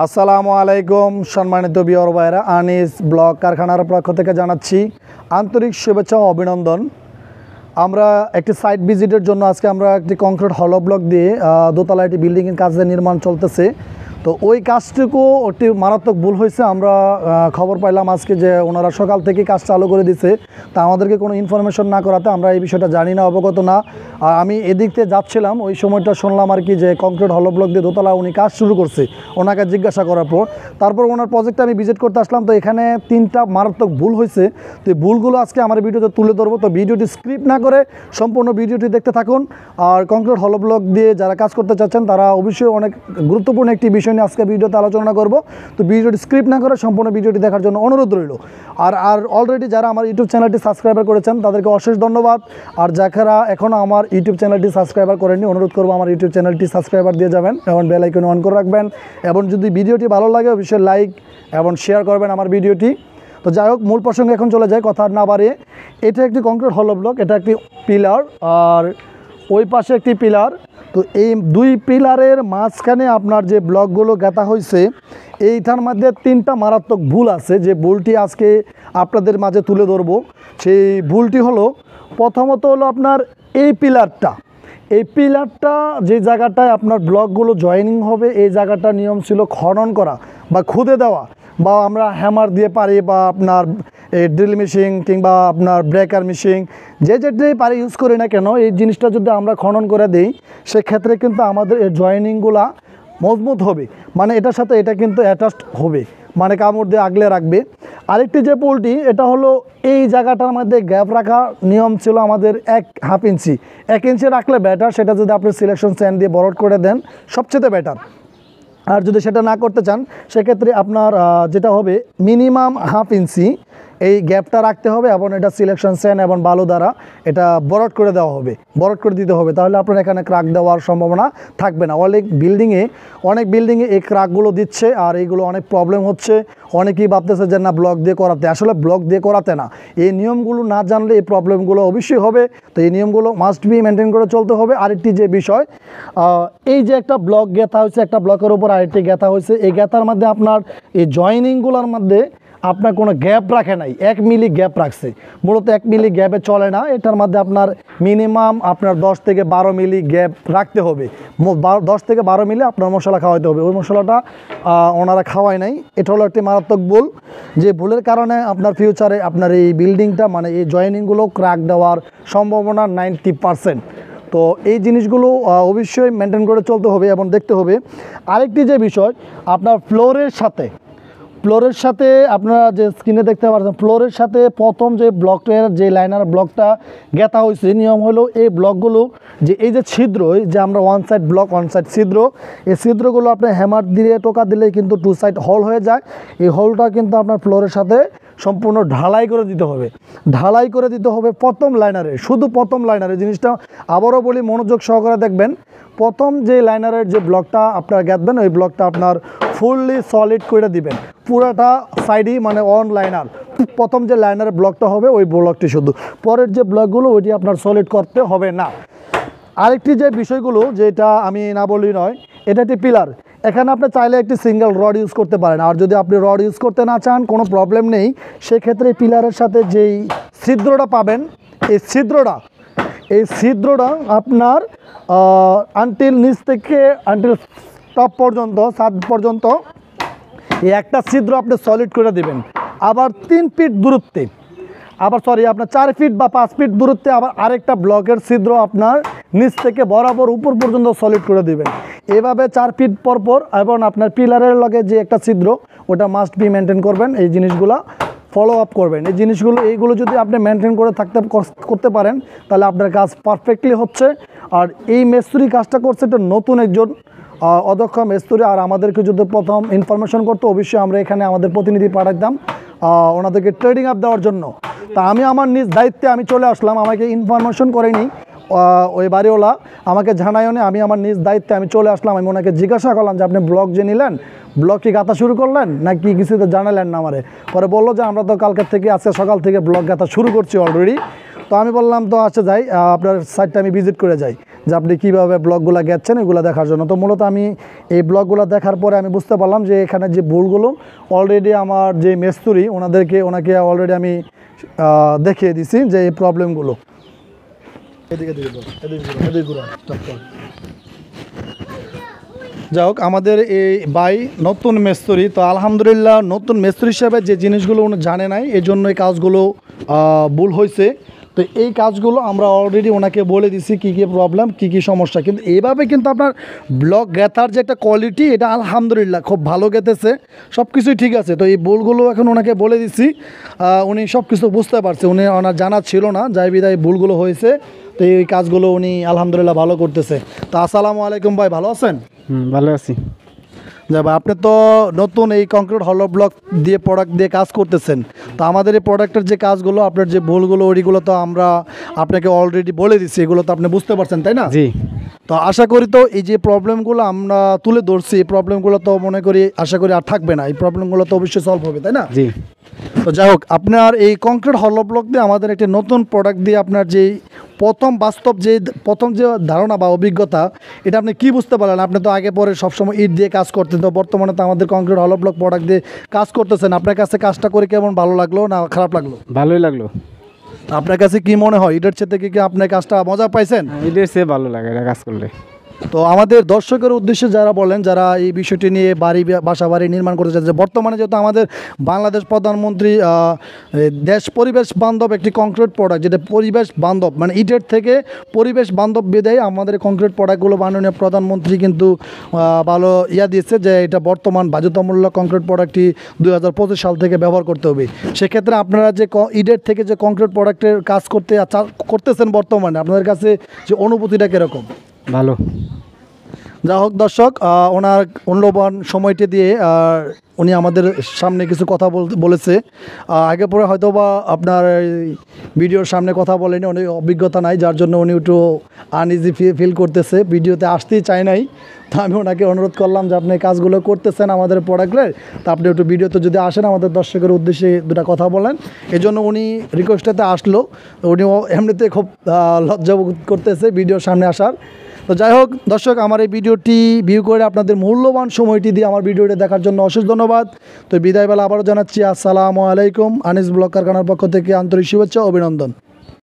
আসসালামু আলাইকুম সম্মানিত ভিউয়ার ভাইরা, আনিস ব্লক কারখানার পক্ষ থেকে জানাচ্ছি আন্তরিক শুভেচ্ছা ও অভিনন্দন। আমরা একটি সাইট ভিজিটের জন্য আজকে আমরা একটি কংক্রিট হলো ব্লক দিয়ে দোতলা একটি বিল্ডিংয়ের কাজের নির্মাণ চলতেছে। তো ওই কাজটুকু একটি মারাত্মক ভুল হয়েছে। আমরা খবর পাইলাম আজকে যে ওনারা সকাল থেকে কাজ চালু করে দিছে, তা আমাদেরকে কোনো ইনফরমেশন না করাতে আমরা এই বিষয়টা জানি না, অবগত না। আমি এদিক থেকে যাচ্ছিলাম, ওই সময়টা শুনলাম আর কি যে কংক্রিট হলো ব্লক দিয়ে দোতলা উনি কাজ শুরু করছে। ওনাকে জিজ্ঞাসা করার পর তারপর ওনার প্রজেক্টে আমি ভিজিট করতে আসলাম। তো এখানে 3টা মারাত্মক ভুল হয়েছে। তো এই ভুলগুলো আজকে আমার ভিডিওতে তুলে ধরবো। তো ভিডিওটি স্ক্রিপ্ট না করে সম্পূর্ণ ভিডিওটি দেখতে থাকুন। আর কংক্রিট হলো ব্লক দিয়ে যারা কাজ করতে চাচ্ছেন তারা অবশ্যই অনেক গুরুত্বপূর্ণ একটি বিষয় নিয়ে আজকে ভিডিওতে আলোচনা করব। তো ভিডিওটি স্ক্রিপ্ট না করে সম্পূর্ণ ভিডিওটি দেখার জন্য অনুরোধ রইল। আর অলরেডি যারা আমার ইউটিউব চ্যানেলটি সাবস্ক্রাইবার করেছেন তাদেরকে অশেষ ধন্যবাদ। আর যারা এখনও আমার ইউটিউব চ্যানেলটি সাবস্ক্রাইবার করেননি, অনুরোধ করবো আমার ইউটিউব চ্যানেলটি সাবস্ক্রাইবার দিয়ে যাবেন এবং বেল আইকন অন করে রাখবেন। এবং যদি ভিডিওটি ভালো লাগে অবশ্যই লাইক এবং শেয়ার করবেন আমার ভিডিওটি। তো যাই হোক, মূল প্রসঙ্গে এখন চলে যায়, কথা না বাড়িয়ে। এটা একটি কংক্রিট হলো ব্লক, এটা একটি পিলার আর ওই পাশে একটি পিলার। তো এই 2 পিলারের মাঝখানে আপনার যে ব্লকগুলো গাঁথা হয়েছে, এইটার মধ্যে 3টা মারাত্মক ভুল আছে। যে ভুলটি আজকে আপনাদের মাঝে তুলে ধরবো। সেই ভুলটি হলো, প্রথমত হলো আপনার এই পিলারটা যে জায়গাটায় আপনার ব্লকগুলো জয়েনিং হবে, এই জায়গাটার নিয়ম ছিল খনন করা বা খুদে দেওয়া, বা আমরা হ্যামার দিয়ে পারি, বা আপনার ড্রিল মেশিন কিংবা আপনার ব্রেকার মেশিন যেটাই পারি ইউজ করি না কেন, এই জিনিসটা যদি আমরা খনন করে দিই সেক্ষেত্রে কিন্তু আমাদের এই জয়েনিংগুলা মজবুত হবে, মানে এটার সাথে এটা কিন্তু অ্যাটাচড হবে, মানে কামড় দিয়ে আগলে রাখবে। আরেকটি যে পোলটি, এটা হলো এই জায়গাটার মধ্যে গ্যাপ রাখা নিয়ম ছিল আমাদের 1/2 ইঞ্চি। 1 ইঞ্চি রাখলে বেটার, সেটা যদি আপনি সিলেকশন স্যান্ড দিয়ে বরট করে দেন সবচেয়ে বেটার। আর যদি সেটা না করতে চান সেক্ষেত্রে আপনার যেটা হবে মিনিমাম 1/2 ইঞ্চি এই গ্যাপটা রাখতে হবে, এবং এটা সিলেকশন স্যান্ড এবং বালু দ্বারা এটা বরট করে দেওয়া হবে, বরট করে দিতে হবে। তাহলে আপনার এখানে ক্রাক দেওয়ার সম্ভাবনা থাকবে না। অনেক বিল্ডিংয়ে এই ক্রাকগুলো দিচ্ছে, আর এইগুলো অনেক প্রবলেম হচ্ছে। অনেকেই ভাবতেছে যে না ব্লক দিয়ে করাতে, আসলে ব্লক দিয়ে করাতে না। এই নিয়মগুলো না জানলে এই প্রবলেমগুলো অবশ্যই হবে। তো এই নিয়মগুলো মাস্ট বি মেনটেন করে চলতে হবে। আরেকটি যে বিষয়, এই যে একটা ব্লক গেঁথা হয়েছে, একটা ব্লকের উপর আরেকটি গেঁথা হয়েছে, এই গেঁথার মধ্যে আপনার এই জয়েনিংগুলোর মধ্যে আপনার কোনো গ্যাপ রাখে নাই, 1 মিলি গ্যাপ রাখছে। মূলত 1 মিলি গ্যাপে চলে না, এটার মধ্যে আপনার মিনিমাম আপনার 10 থেকে 12 মিলি গ্যাপ রাখতে হবে। 10 থেকে 12 মিলি আপনার মশলা খাওয়াইতে হবে। ওই মশলাটা ওনারা খাওয়ায় নাই। এটা হলো একটি মারাত্মক ভুল। যে ভুলের কারণে আপনার ফিউচারে আপনার এই বিল্ডিংটা, মানে এই জয়েনিংগুলো ক্র্যাক দেওয়ার সম্ভাবনা 90%। তো এই জিনিসগুলো অবশ্যই মেনটেন করে চলতে হবে এবং দেখতে হবে। আরেকটি যে বিষয়, আপনার ফ্লোরের সাথে আপনারা যে স্ক্রিনে দেখতে পাচ্ছেন, ফ্লোরের সাথে প্রথম যে ব্লকটার যে লাইনার ব্লকটা গেঁথা হয়েছে, নিয়ম হলো এই ব্লকগুলো যে এই যে ছিদ্র, যে আমরা one side block one side ছিদ্র, এই ছিদ্রগুলো আপনি হ্যামার দিয়ে টোকা দিলে কিন্তু 2 সাইড হোল হয়ে যায়। এই হোলটা কিন্তু আপনার ফ্লোরের সাথে সম্পূর্ণ ঢালাই করে দিতে হবে প্রথম লাইনারে, শুধু প্রথম লাইনারে। জিনিসটা আবারও বলি, মনোযোগ সহকারে দেখবেন। প্রথম যে লাইনারের যে ব্লকটা আপনার গাঁথবেন, ওই ব্লকটা আপনার ফুললি সলিড করে দিবেন, পুরাটা সাইডই, মানে অন লাইনার। প্রথম যে লাইনারের ব্লকটা হবে ওই ব্লকটি শুধু, পরের যে ব্লকগুলো ওইটি আপনার সলিড করতে হবে না। আরেকটি যে বিষয়গুলো, যেটা আমি না বলি নয়, এটা একটি পিলার। এখানে আপনি চাইলে একটি সিঙ্গেল রড ইউজ করতে পারেন। আর যদি আপনি রড ইউজ করতে না চান, কোনো প্রবলেম নেই। সেক্ষেত্রে পিলারের সাথে যেই ছিদ্রটা পাবেন, এই ছিদ্রটা আপনার আনটিল নিচ থেকে আনটিল টপ পর্যন্ত, ছাদ পর্যন্ত এই একটা ছিদ্র আপনি সলিড করে দেবেন। আবার 3 ফিট দূরত্বে, আপনার 4 ফিট বা 5 ফিট দূরত্বে আবার আরেকটা ব্লকের ছিদ্র আপনার নিচ থেকে বরাবর উপর পর্যন্ত সলিড করে দেবেন। এভাবে 4 ফিট পরপর, এবং আপনার পিলারের লগে যে একটা ছিদ্র, ওটা মাস্ট বি মেনটেন করবেন। এই জিনিসগুলো ফলো আপ করবেন। এইগুলো যদি আপনি মেনটেন করে করতে পারেন, তাহলে আপনার কাজ পারফেক্টলি হচ্ছে। আর এই মিস্ত্রি কাজটা করছে এটা নতুন একজন অদক্ষ মিস্ত্রি। আর আমাদেরকে যদি প্রথম ইনফরমেশন করতো, অবশ্যই আমরা এখানে আমাদের প্রতিনিধি পাঠাতাম ওনাদেরকে ট্রেডিং আপ দেওয়ার জন্য। তা আমি আমার নিজ দায়িত্বে আমি চলে আসলাম, আমাকে ইনফরমেশন করেনি ওই বাড়িওয়ালা, আমাকে জানায়ও নি। আমি আমার নিজ দায়িত্বে আমি চলে আসলাম। আমি ওনাকে জিজ্ঞাসা করলাম যে আপনি ব্লক যে নিলেন, ব্লক কি গাঁথা শুরু করলেন নাকি কিছু তো জানালেন না আমারে। পরে বললো যে আমরা তো কালকের থেকে, আজকে সকাল থেকে ব্লক গাঁথা শুরু করছি অলরেডি। তো আমি বললাম তো আচ্ছা যাই, আপনার সাইটটা আমি ভিজিট করে যাই। যে আপনি কীভাবে ব্লকগুলো গেছেন এগুলো দেখার জন্য। তো মূলত আমি এই ব্লকগুলো দেখার পরে আমি বুঝতে পারলাম যে এখানে যে ভুলগুলো অলরেডি আমার যে মিস্ত্রি ওনাকে অলরেডি আমি দেখিয়ে দিছি যে এই প্রবলেমগুলো। যাই হোক, আমাদের এই ভাই নতুন মিস্ত্রি, তো আলহামদুলিল্লাহ নতুন মিস্ত্রি হিসাবে যে জিনিসগুলো উনি জানে নাই এই জন্য এই কাজগুলো ভুল হয়েছে। তো এই কাজগুলো আমরা অলরেডি ওনাকে বলে দিছি কী কী প্রবলেম, কী কী সমস্যা। কিন্তু এইভাবে কিন্তু আপনার ব্লক গেঁথার যে একটা কোয়ালিটি, এটা আলহামদুলিল্লাহ খুব ভালো গেঁথেছে, সব কিছুই ঠিক আছে। তো এই ভুলগুলো এখন ওনাকে বলে দিছি, উনি সব কিছু বুঝতে পারছে, ওনার জানা ছিল না, যাই বিদায় ভুলগুলো হয়েছে। তো এই কাজগুলো উনি আলহামদুলিল্লাহ ভালো করতেছে। তো আসসালামু আলাইকুম ভাই, ভালো আছেন? ভালো আছি। যা ভাই, আপনি তো নতুন এই কংক্রিট হলো ব্লক দিয়ে প্রোডাক্ট দিয়ে কাজ করতেছেন, তো আমাদের এই প্রোডাক্টের যে কাজগুলো, আপনার যে ভুলগুলো ওইগুলো তো আমরা আপনাকে অলরেডি বলে দিচ্ছি, এগুলো তো আপনি বুঝতে পারছেন, তাই না? জি। তো আশা করি তো এই যে প্রবলেমগুলো আমরা তুলে ধরছি, এই প্রবলেমগুলো তো মনে করি আশা করি আর থাকবে না, এই প্রবলেমগুলো তো অবশ্যই সলভ হবে, তাই না? জি। তো যাই হোক, আপনার এই কংক্রিট হলো ব্লক দিয়ে আমাদের একটি নতুন প্রোডাক্ট দিয়ে আপনার যেই প্রথম যে ধারণা বা অভিজ্ঞতা, এটা আপনি কি বুঝতে পারলেন? আপনি তো আগে পরে সবসময় ইট দিয়ে কাজ করতেন, তো বর্তমানে তো আমাদের কংক্রিট হলো ব্লক প্রোডাক্ট দিয়ে কাজ করতেছেন, আপনার কাছে কাজটা করে কেমন ভালো লাগলো না খারাপ লাগলো? ভালোই লাগলো। আপনার কাছে কি মনে হয়, ইটের চেয়ে থেকে কি আপনার কাজটা মজা পাইছেন? এটার চেয়ে ভালো লাগে এটা কাজ করলে। তো আমাদের দর্শকের উদ্দেশ্যে যারা বলেন, যারা এই বিষয়টি নিয়ে বাসা বাড়ি নির্মাণ করতে চাচ্ছে, বর্তমানে যেহেতু আমাদের বাংলাদেশ প্রধানমন্ত্রী দেশ পরিবেশ বান্ধব একটি কংক্রিট প্রোডাক্ট, যেটা পরিবেশ বান্ধব, মানে ইটের থেকে পরিবেশ বান্ধব বিধায় আমাদের কংক্রিট প্রোডাক্টগুলো মাননীয় প্রধানমন্ত্রী কিন্তু ভালো দিয়েছে যে এটা বর্তমান বাধ্যতামূলক কংক্রিট প্রোডাক্টটি 2025 সাল থেকে ব্যবহার করতে হবে। সেক্ষেত্রে আপনারা যে ইটের থেকে যে কংক্রিট প্রোডাক্টের কাজ করতেছেন বর্তমানে, আপনাদের কাছে যে অনুভূতিটা কীরকম? ভালো। যা হোক দর্শক, ওনার মূল্যবান সময়টি দিয়ে উনি আমাদের সামনে কিছু কথা বলেছে। আগে পরে হয়তো বা আপনার ভিডিওর সামনে কথা বলেনি, উনি অভিজ্ঞতা নাই, যার জন্য উনি একটু আনইজি ফিল করতেছে, ভিডিওতে আসতেই চায় নাই। তো আমি ওনাকে অনুরোধ করলাম যে আপনি কাজগুলো করতেছেন আমাদের প্রোডাক্টের, তা আপনি একটু ভিডিওতে যদি আসেন আমাদের দর্শকের উদ্দেশ্যে দুটা কথা বলেন। এই জন্য উনি রিকোয়েস্টটাতে আসলো। উনিও এমনিতে খুব লজ্জা বোধ করতেছে ভিডিওর সামনে আসার। তো যাই হোক দর্শক, আমার এই ভিডিওটি ভিউ করে আপনাদের মূল্যবান সময়টি দিয়ে আমার ভিডিওটি দেখার জন্য অশেষ ধন্যবাদ। তো বিদায়বেলা আবারও জানাচ্ছি আসসালামু আলাইকুম। আনিস ব্লক কারখানার পক্ষ থেকে আন্তরিক শুভেচ্ছা, অভিনন্দন।